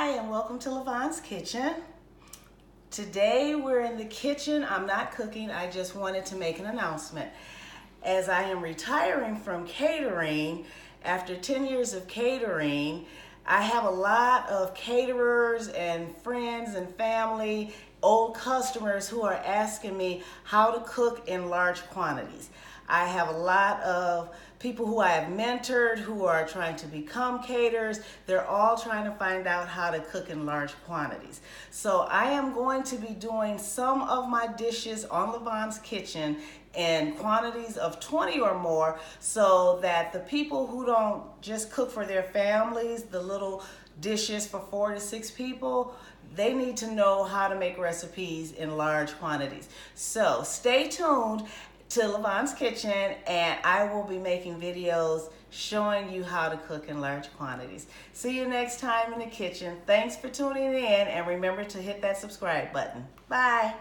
Hi, and welcome to Lavon's Kitchen. Today we're in the kitchen. I'm not cooking, I just wanted to make an announcement. As I am retiring from catering, after 10 years of catering, I have a lot of caterers and friends and family, old customers who are asking me how to cook in large quantities. I have a lot of people who I have mentored who are trying to become caterers. They're all trying to find out how to cook in large quantities. So I am going to be doing some of my dishes on Lavon's Kitchen in quantities of 20 or more, so that the people who don't just cook for their families, the little dishes for 4 to 6 people, they need to know how to make recipes in large quantities. So stay tuned to Lavon's Kitchen, and I will be making videos showing you how to cook in large quantities. See you next time in the kitchen. Thanks for tuning in, and remember to hit that subscribe button. Bye.